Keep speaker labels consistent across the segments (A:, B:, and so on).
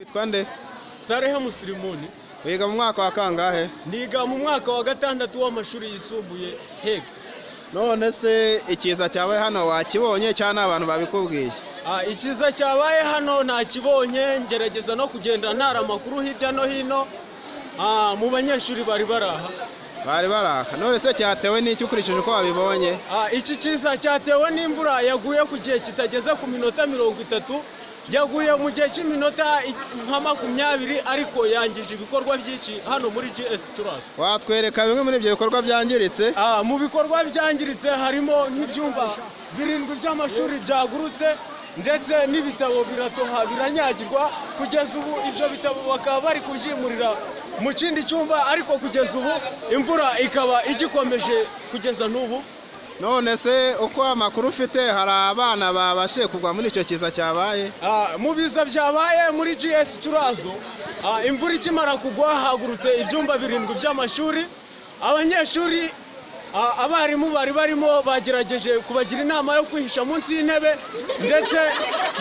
A: Witwa nde?
B: Sarehe Muslimuni.
A: Wiga mu mwaka wa kangahe?
B: Niga mu mwaka wa gatandatu w'amashuri yisumbuye Hega.
A: None se ikiza cyawe hano wakibonye cyane abantu babikubwiye?
B: Ikiza cyabaye hano nakibonye, ngerageza no kugenda ntara amakuru hirya no hino mu banyeshuri bari baraha.
A: None se cyatewe n'iki ukurikije uko wabibonye?
B: Iki kiza cyatewe n'imvura yaguye ku gihe kitageze ku minota 30, yaguye mu gihe cy'iminota nka 20 ariko yangije ibikorwa byinshi hano muri GS Curazo.
A: Watwereka bimwe muri ibyo bikorwa byangiritse?
B: Mu bikorwa byangiritse harimo nk'ibyumba 7 by'amashuri byagurutse, ndetse n'ibitabo biratoha biranyagirwa. Kugeza ubu ibyo bitabo bakaba bari kubyimurira mu kindi cyumba, ariko kugeza ubu imvura ikaba igikomeje kugeza n'ubu.
A: None se uko amakuru ufite hari abana babashe kugwa muri icyo kiza cyabaye?
B: Mu biza byabaye muri GS Curazo, imvura ikimara kugwa hagurutse ibyumba 7 by'amashuri. Abanyeshuri abarimu bari barimo bagerageje kubagira inama yo kwihisha munsi y'intebe, ndetse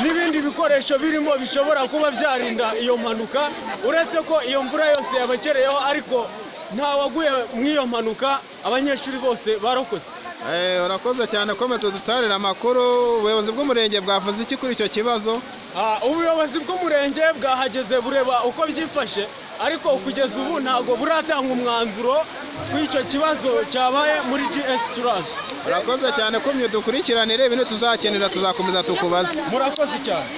B: n'ibindi bikoresho birimo bishobora kuba byarinda iyo mpanuka. Uretse ko iyo mvura yose yabakereyeho ariko nta waguye mu iyo mpanuka, abanyeshuri bose barokotse.
A: Urakoze cyane, komeza dutarira amakuru. Ubuyobozi bw'umurenge bwavuze iki kuri icyo kibazo?
B: Ubuyobozi bw'umurenge bwahageze bureba uko byifashe, ariko kugeza ubu ntago buratanga umwanzuro w'icyo kibazo cyabaye muri GS Curazo.
A: Urakoze cyane, kumye dukurikiranire ibintu tuzakenera tuzakomeza tukubaza.
B: Murakoze cyane.